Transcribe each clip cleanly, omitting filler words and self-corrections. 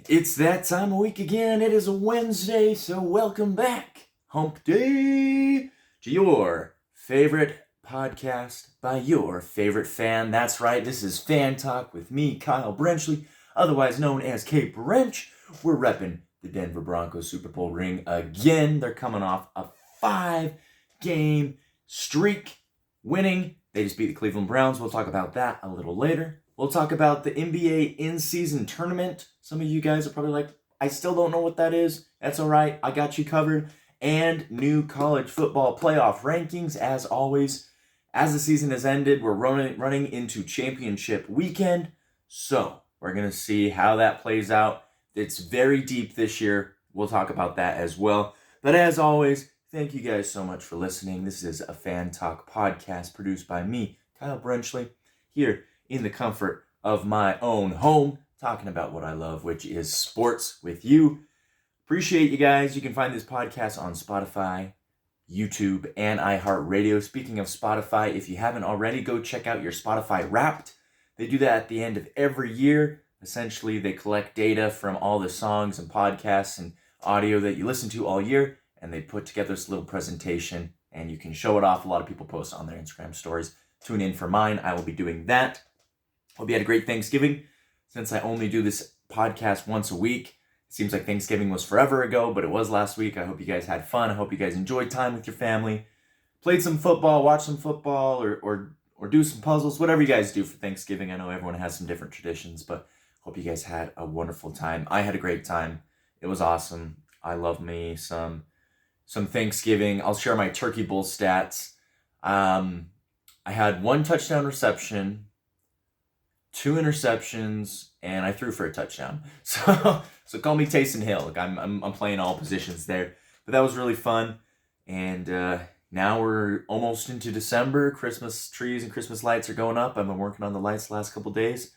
It's that time of week again. It is a Wednesday, so welcome back, Hump Day, to your favorite podcast by your favorite fan. That's right, this is Fan Talk with me, Kyle Brenchley, otherwise known as K. Brench. We're repping the Denver Broncos Super Bowl ring again. They're coming off a 5-game streak, winning. They just beat the Cleveland Browns. We'll talk about that a little later. We'll talk about the NBA in-season tournament. Some of you guys are probably like, I still don't know what that is. That's all right. I got you covered. And new college football playoff rankings, as always. As the season has ended, we're running into championship weekend. So we're going to see how that plays out. It's very deep this year. We'll talk about that as well. But as always, thank you guys so much for listening. This is a Fan Talk podcast produced by me, Kyle Brenchley, here in the comfort of my own home, talking about what I love, which is sports with you. Appreciate you guys. You can find this podcast on Spotify, YouTube, and iHeartRadio. Speaking of Spotify, if you haven't already, go check out your Spotify Wrapped. They do that at the end of every year. Essentially, they collect data from all the songs and podcasts and audio that you listen to all year, and they put together this little presentation, and you can show it off. A lot of people post on their Instagram stories. Tune in for mine. I will be doing that. Hope you had a great Thanksgiving. Since I only do this podcast once a week, it seems like Thanksgiving was forever ago, but it was last week. I hope you guys had fun. I hope you guys enjoyed time with your family, played some football, watched some football, or do some puzzles, whatever you guys do for Thanksgiving. I know everyone has some different traditions, but hope you guys had a wonderful time. I had a great time. It was awesome. I love me some Thanksgiving. I'll share my Turkey Bowl stats. I had 1 touchdown reception, 2 interceptions, and I threw for a touchdown. So call me Taysom Hill. Like I'm playing all positions there. But that was really fun. And now we're almost into December. Christmas trees and Christmas lights are going up. I've been working on the lights the last couple days.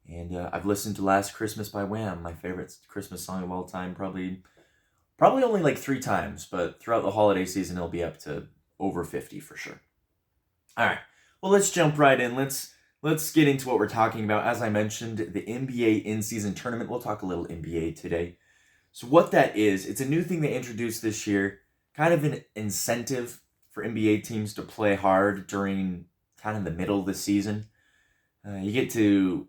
And I've listened to Last Christmas by Wham, my favorite Christmas song of all time, probably only like 3 times, but throughout the holiday season it'll be up to over 50 for sure. All right. Well, let's jump right in. Let's get into what we're talking about. As I mentioned, the NBA in-season tournament. We'll talk a little NBA today. So what that is, it's a new thing they introduced this year, kind of an incentive for NBA teams to play hard during kind of the middle of the season. You get to,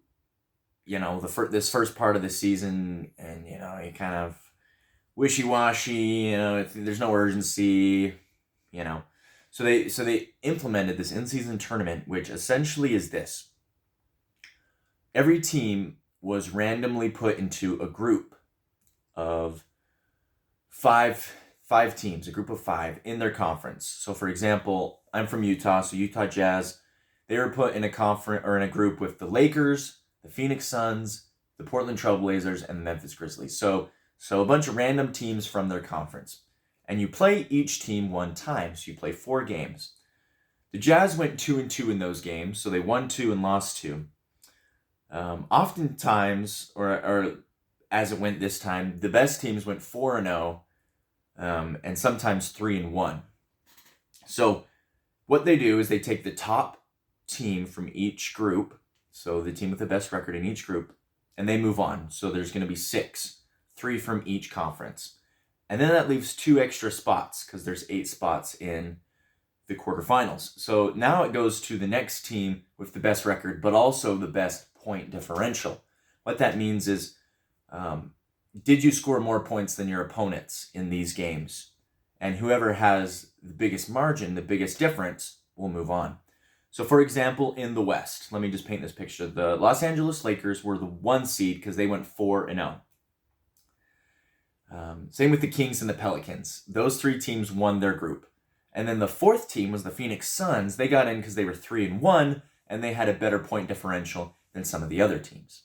this first part of the season, and, you kind of wishy-washy, there's no urgency, So they implemented this in-season tournament, which essentially is this. Every team was randomly put into a group of five teams, a group of 5 in their conference. So for example, I'm from Utah, so Utah Jazz, they were put in a conference or in a group with the Lakers, the Phoenix Suns, the Portland Trailblazers, and the Memphis Grizzlies. So a bunch of random teams from their conference. And you play each team 1 time, so you play 4 games. The Jazz went 2-2 in those games, so they won 2 and lost 2. Oftentimes, or as it went this time, the best teams went 4-0, and sometimes 3-1. So what they do is they take the top team from each group, so the team with the best record in each group, and they move on. So there's going to be 6, 3 from each conference. And then that leaves 2 extra spots because there's 8 spots in the quarterfinals. So now it goes to the next team with the best record, but also the best point differential. What that means is, did you score more points than your opponents in these games? And whoever has the biggest margin, the biggest difference, will move on. So for example, in the West, let me just paint this picture. The Los Angeles Lakers were the 1 seed because they went 4-0. Same with the Kings and the Pelicans. Those 3 teams won their group. And then the 4th team was the Phoenix Suns. They got in because they were 3-1, and they had a better point differential than some of the other teams.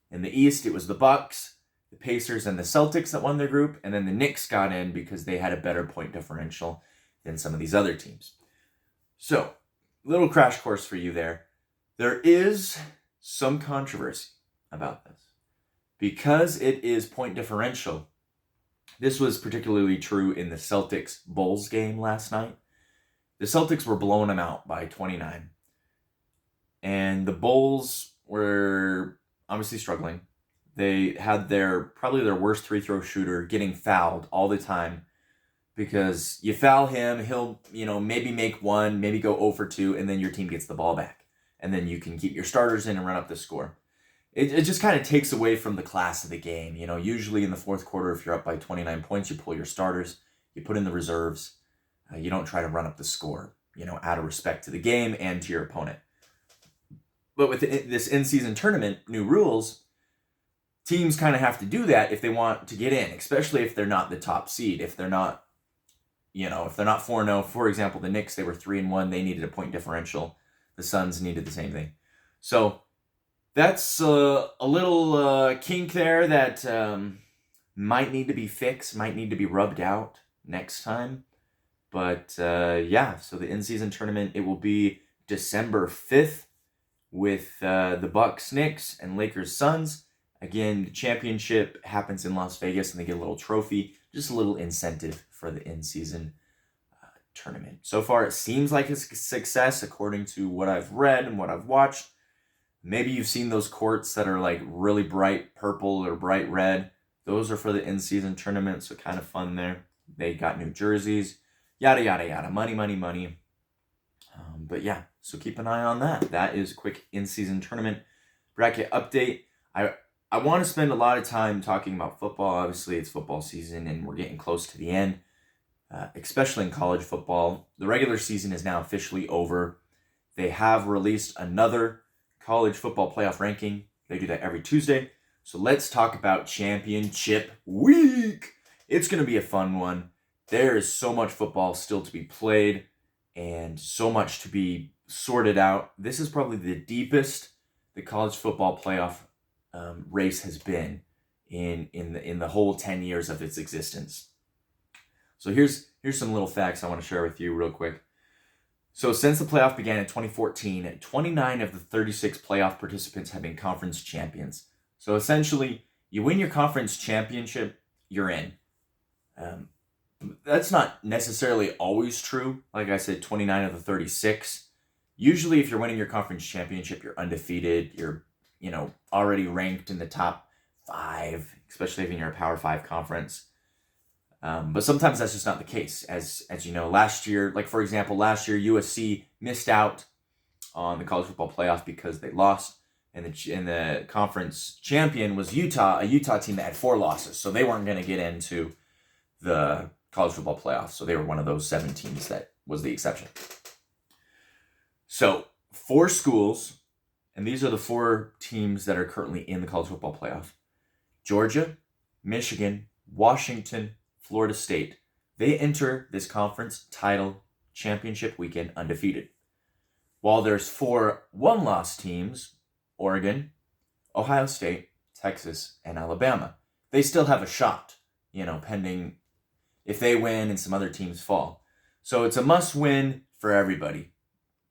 In the East, it was the Bucks, the Pacers, and the Celtics that won their group, and then the Knicks got in because they had a better point differential than some of these other teams. So, little crash course for you there. There is some controversy about this. Because it is point differential, this was particularly true in the Celtics-Bulls game last night. The Celtics were blowing them out by 29. And the Bulls were obviously struggling. They had probably their worst free throw shooter getting fouled all the time, because you foul him, he'll, maybe make one, maybe go 0 for 2, and then your team gets the ball back. And then you can keep your starters in and run up the score. It just kind of takes away from the class of the game. Usually in the fourth quarter, if you're up by 29 points, you pull your starters, you put in the reserves. You don't try to run up the score, out of respect to the game and to your opponent. But with this in-season tournament, new rules, teams kind of have to do that if they want to get in, especially if they're not the top seed. If they're not, if they're not 4-0, for example, the Knicks, they were 3-1, they needed a point differential. The Suns needed the same thing. So that's a little kink there that might need to be fixed, might need to be rubbed out next time. But so the in-season tournament, it will be December 5th with the Bucks, Knicks, and Lakers, Suns. Again, the championship happens in Las Vegas, and they get a little trophy, just a little incentive for the in-season tournament. So far, it seems like a success according to what I've read and what I've watched. Maybe you've seen those courts that are like really bright purple or bright red. Those are for the in-season tournament, so kind of fun there. They got new jerseys, yada, yada, yada. Money, money, money. But yeah, so keep an eye on that. That is a quick in-season tournament bracket update. I want to spend a lot of time talking about football. Obviously, it's football season, and we're getting close to the end, especially in college football. The regular season is now officially over. They have released another college football playoff ranking. They do that every Tuesday. So let's talk about championship week. It's going to be a fun one. There is so much football still to be played and so much to be sorted out. This is probably the deepest the college football playoff race has been in the whole 10 years of its existence. So here's some little facts I want to share with you real quick. So since the playoff began in 2014, 29 of the 36 playoff participants have been conference champions. So essentially, you win your conference championship, you're in. That's not necessarily always true. Like I said, 29 of the 36. Usually, if you're winning your conference championship, you're undefeated. You're, already ranked in the top 5, especially if you're a Power 5 conference. But sometimes that's just not the case. As you know, last year, for example, USC missed out on the college football playoff because they lost, and the conference champion was Utah, a Utah team that had 4 losses, so they weren't going to get into the college football playoff. So they were one of those 7 teams that was the exception. So 4 schools, and these are the 4 teams that are currently in the college football playoff: Georgia, Michigan, Washington, Florida State. They enter this conference title championship weekend undefeated. While there's 4 one-loss teams: Oregon, Ohio State, Texas, and Alabama. They still have a shot, pending if they win and some other teams fall. So it's a must-win for everybody.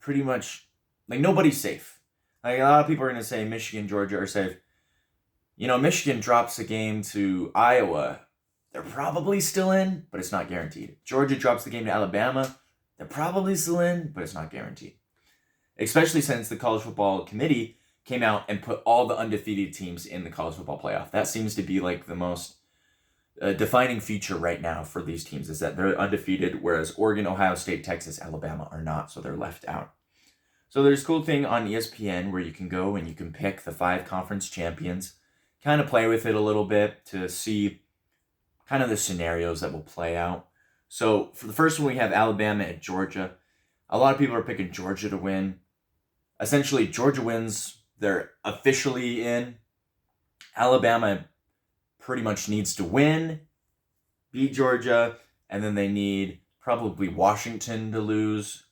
Pretty much, nobody's safe. A lot of people are going to say Michigan, Georgia are safe. Michigan drops a game to Iowa. They're probably still in, but it's not guaranteed. Georgia drops the game to Alabama. They're probably still in, but it's not guaranteed. Especially since the College Football Committee came out and put all the undefeated teams in the college football playoff. That seems to be the most defining feature right now for these teams, is that they're undefeated, whereas Oregon, Ohio State, Texas, Alabama are not, so they're left out. So there's a cool thing on ESPN where you can go and you can pick the 5 conference champions, kind of play with it a little bit to see kind of the scenarios that will play out. So for the first one, we have Alabama and Georgia. A lot of people are picking Georgia to win. Essentially, Georgia wins, they're officially in. Alabama pretty much needs to win, beat Georgia, and then they need probably Washington to lose,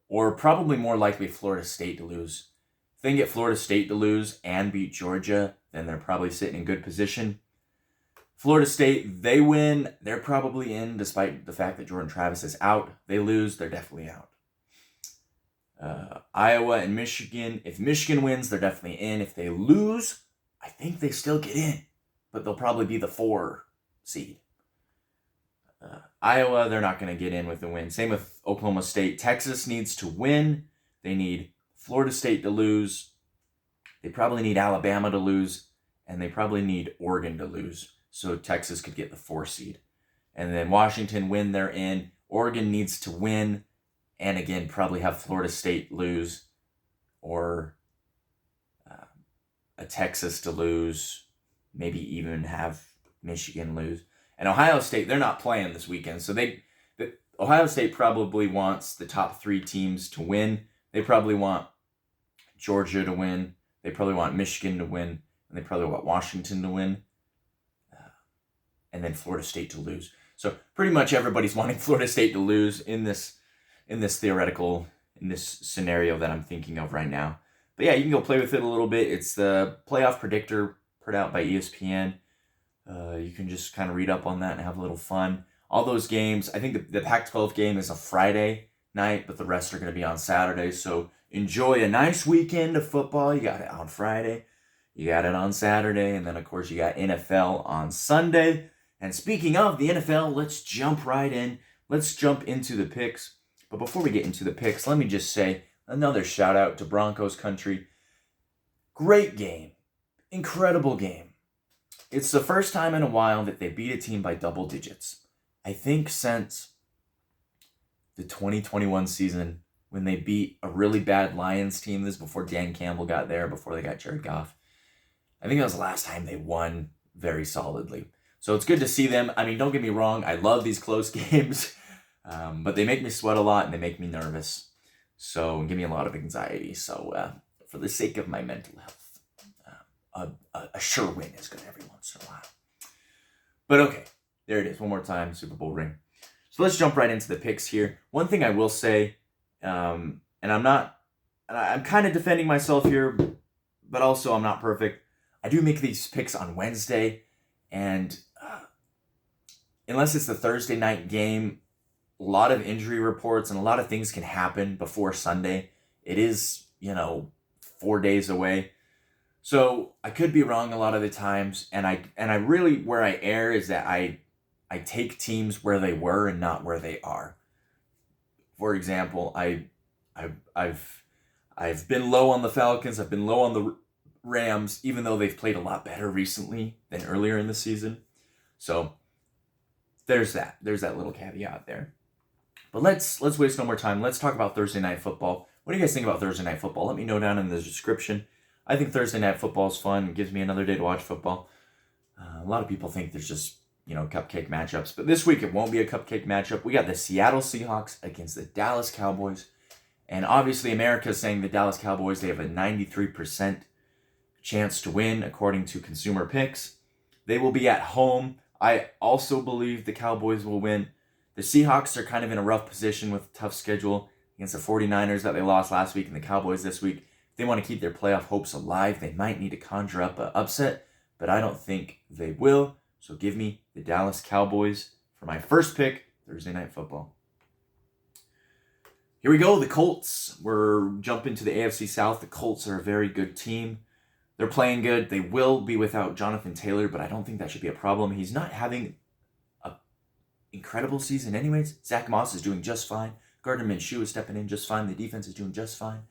or probably more likely Florida State to lose. If they can get Florida State to lose and beat Georgia, then they're probably sitting in good position. Florida State, they win, they're probably in, despite the fact that Jordan Travis is out. They lose, they're definitely out. Iowa and Michigan, if Michigan wins, they're definitely in. If they lose, I think they still get in, but they'll probably be the 4 seed. Iowa, they're not going to get in with the win. Same with Oklahoma State. Texas needs to win. They need Florida State to lose. They probably need Alabama to lose. and they probably need Oregon to lose, so Texas could get the 4 seed. And then Washington win, they're in. Oregon needs to win, and again, probably have Florida State lose, or a Texas to lose, maybe even have Michigan lose. And Ohio State, they're not playing this weekend, so Ohio State probably wants the top 3 teams to win. They probably want Georgia to win. They probably want Michigan to win, and they probably want Washington to win, and then Florida State to lose. So pretty much everybody's wanting Florida State to lose in this scenario that I'm thinking of right now. But yeah, you can go play with it a little bit. It's the playoff predictor put out by ESPN. You can just kind of read up on that and have a little fun. All those games, I think the Pac-12 game is a Friday night, but the rest are going to be on Saturday. So enjoy a nice weekend of football. You got it on Friday, you got it on Saturday, and then of course you got NFL on Sunday. And speaking of the NFL, let's jump right in. Let's jump into the picks. But before we get into the picks, let me just say another shout out to Broncos country. Great game. Incredible game. It's the first time in a while that they beat a team by double digits. I think since the 2021 season when they beat a really bad Lions team. This is before Dan Campbell got there, before they got Jared Goff. I think that was the last time they won very solidly. So it's good to see them. I mean, don't get me wrong. I love these close games, but they make me sweat a lot and they make me nervous. So give me a lot of anxiety. So for the sake of my mental health, a sure win is good every once in a while. But okay, there it is. One more time, Super Bowl ring. So let's jump right into the picks here. One thing I will say, and I'm kind of defending myself here, but also I'm not perfect. I do make these picks on Wednesday, and unless it's the Thursday night game, a lot of injury reports and a lot of things can happen before Sunday. It is, 4 days away. So I could be wrong a lot of the times, and I really, where I err is that I take teams where they were and not where they are. For example, I've been low on the Falcons, I've been low on the Rams, even though they've played a lot better recently than earlier in the season. So there's that little caveat there. But let's waste no more time. Let's talk about Thursday Night Football. What do you guys think about Thursday Night Football? Let me know down in the description. I think Thursday Night Football is fun. It gives me another day to watch football. A lot of people think there's just, cupcake matchups. But this week it won't be a cupcake matchup. We got the Seattle Seahawks against the Dallas Cowboys. And obviously America is saying the Dallas Cowboys, they have a 93% chance to win according to Consumer Picks. They will be at home. I also believe the Cowboys will win. The Seahawks are kind of in a rough position with a tough schedule against the 49ers that they lost last week and the Cowboys this week. If they want to keep their playoff hopes alive, they might need to conjure up an upset, but I don't think they will. So give me the Dallas Cowboys for my first pick, Thursday Night Football. Here we go, the Colts. We're jumping to the AFC South. The Colts are a very good team. They're playing good. They will be without Jonathan Taylor, but I don't think that should be a problem. He's not having an incredible season anyways. Zach Moss is doing just fine. Gardner Minshew is stepping in just fine. The defense is doing just fine.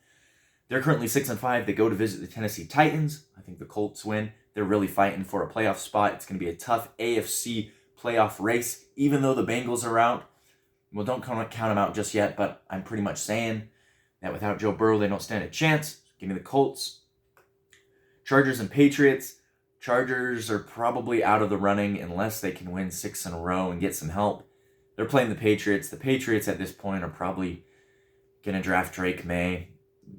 They're currently 6-5. They go to visit the Tennessee Titans. I think the Colts win. They're really fighting for a playoff spot. It's going to be a tough AFC playoff race, even though the Bengals are out. Well, don't count them out just yet, but I'm pretty much saying that without Joe Burrow, they don't stand a chance. Give me the Colts. Chargers and Patriots. Chargers are probably out of the running unless they can win 6 in a row and get some help. They're playing the Patriots. The Patriots at this point are probably going to draft Drake May.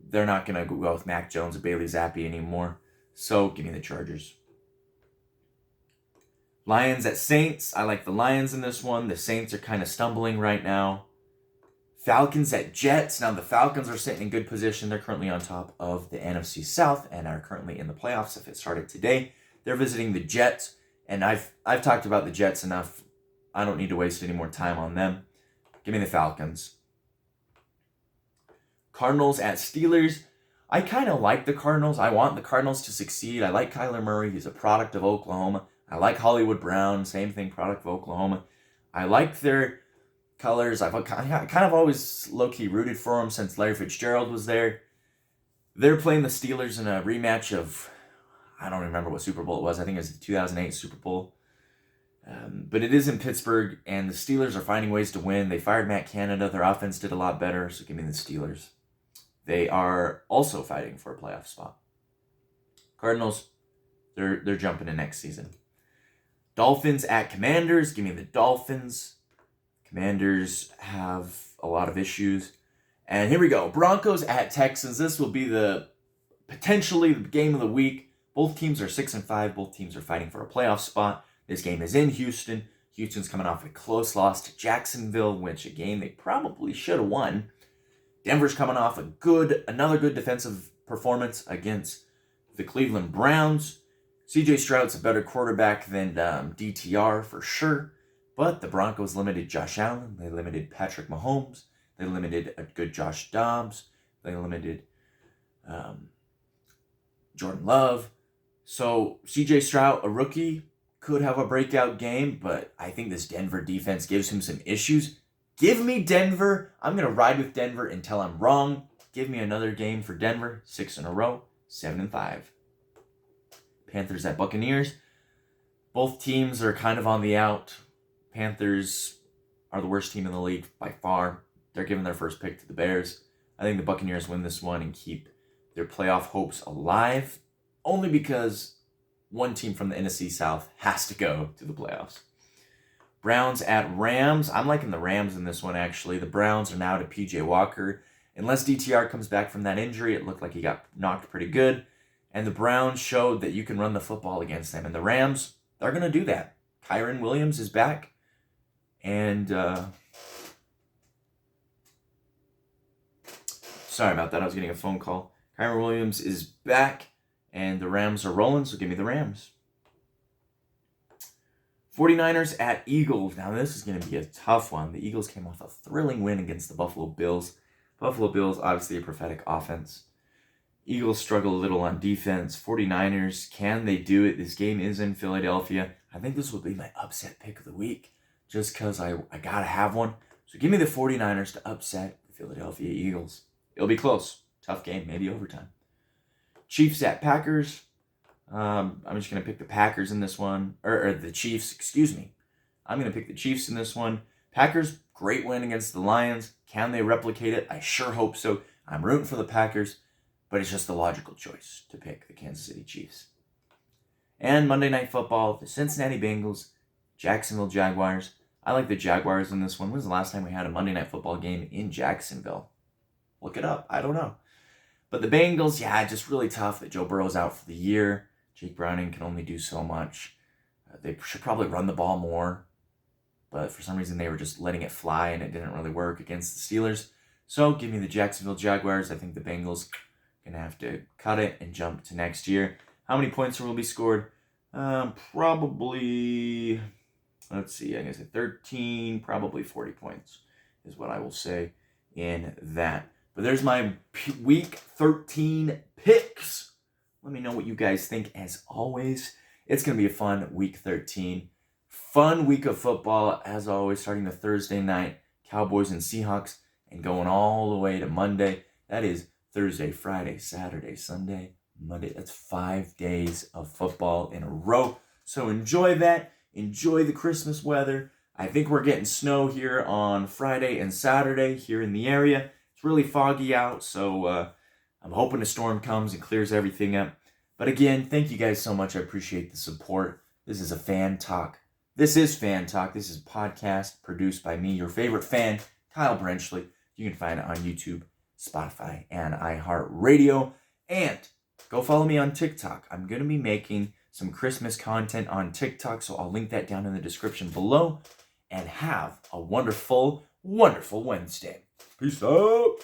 They're not going to go with Mac Jones or Bailey Zappi anymore. So give me the Chargers. Lions at Saints. I like the Lions in this one. The Saints are kind of stumbling right now. Falcons at Jets. Now the Falcons are sitting in good position. They're currently on top of the NFC South and are currently in the playoffs if it started today. They're visiting the Jets. And I've talked about the Jets enough. I don't need to waste any more time on them. Give me the Falcons. Cardinals at Steelers. I kind of like the Cardinals. I want the Cardinals to succeed. I like Kyler Murray. He's a product of Oklahoma. I like Hollywood Brown. Same thing, product of Oklahoma. I like their colors. I've kind of always low-key rooted for them since Larry Fitzgerald was there. They're playing the Steelers in a rematch of, I don't remember what Super Bowl it was. I think it was the 2008 Super Bowl. But it is in Pittsburgh, and the Steelers are finding ways to win. They fired Matt Canada. Their offense did a lot better, so give me the Steelers. They are also fighting for a playoff spot. Cardinals, they're jumping in next season. Dolphins at Commanders. Give me the Dolphins. Commanders have a lot of issues. And here we go. Broncos at Texans. This will be potentially the game of the week. Both teams are 6-5. Both teams are fighting for a playoff spot. This game is in Houston. Houston's coming off a close loss to Jacksonville, which a game they probably should have won. Denver's coming off another good defensive performance against the Cleveland Browns. CJ Stroud's a better quarterback than DTR for sure, but the Broncos limited Josh Allen. They limited Patrick Mahomes. They limited a good Josh Dobbs. They limited Jordan Love. So CJ Stroud, a rookie, could have a breakout game, but I think this Denver defense gives him some issues. Give me Denver. I'm going to ride with Denver until I'm wrong. Give me another game for Denver. 6 in a row. 7-5. Panthers at Buccaneers. Both teams are kind of on the out. Panthers are the worst team in the league by far. They're giving their first pick to the Bears. I think the Buccaneers win this one and keep their playoff hopes alive, only because one team from the NFC South has to go to the playoffs. Browns at Rams. I'm liking the Rams in this one, actually. The Browns are now to P.J. Walker. Unless DTR comes back from that injury, it looked like he got knocked pretty good. And the Browns showed that you can run the football against them. And the Rams, they're going to do that. Kyron Williams is back. And sorry about that. I was getting a phone call. Kyron Williams is back. And the Rams are rolling, so give me the Rams. 49ers at Eagles. Now, this is going to be a tough one. The Eagles came off a thrilling win against the Buffalo Bills. Buffalo Bills, obviously a prophetic offense. Eagles struggle a little on defense. 49ers, can they do it? This game is in Philadelphia. I think this will be my upset pick of the week, just because I got to have one. So give me the 49ers to upset the Philadelphia Eagles. It'll be close. Tough game, maybe overtime. Chiefs at Packers. I'm just going to pick the Packers in this one. Or the Chiefs, excuse me. I'm going to pick the Chiefs in this one. Packers, great win against the Lions. Can they replicate it? I sure hope so. I'm rooting for the Packers, but it's just the logical choice to pick the Kansas City Chiefs. And Monday Night Football, the Cincinnati Bengals, Jacksonville Jaguars. I like the Jaguars in this one. When was the last time we had a Monday Night Football game in Jacksonville? Look it up. I don't know. But the Bengals, just really tough that Joe Burrow's out for the year. Jake Browning can only do so much. They should probably run the ball more. But for some reason, they were just letting it fly, and it didn't really work against the Steelers. So give me the Jacksonville Jaguars. I think the Bengals are going to have to cut it and jump to next year. How many points will be scored? Probably, let's see, I guess 13, probably 40 points is what I will say in that. But there's my Week 13 picks. Let me know what you guys think. As always, it's going to be a fun Week 13. Fun week of football, as always, starting the Thursday night. Cowboys and Seahawks, and going all the way to Monday. That is Thursday, Friday, Saturday, Sunday, Monday. That's 5 days of football in a row. So enjoy that. Enjoy the Christmas weather. I think we're getting snow here on Friday and Saturday here in the area. It's really foggy out, so I'm hoping a storm comes and clears everything up. But again, thank you guys so much. I appreciate the support. This is a fan talk. This is Fan Talk. This is a podcast produced by me, your favorite fan, Kyle Brenchley. You can find it on YouTube, Spotify, and iHeartRadio. And go follow me on TikTok. I'm going to be making some Christmas content on TikTok, so I'll link that down in the description below. And have a wonderful, wonderful Wednesday. Peace out.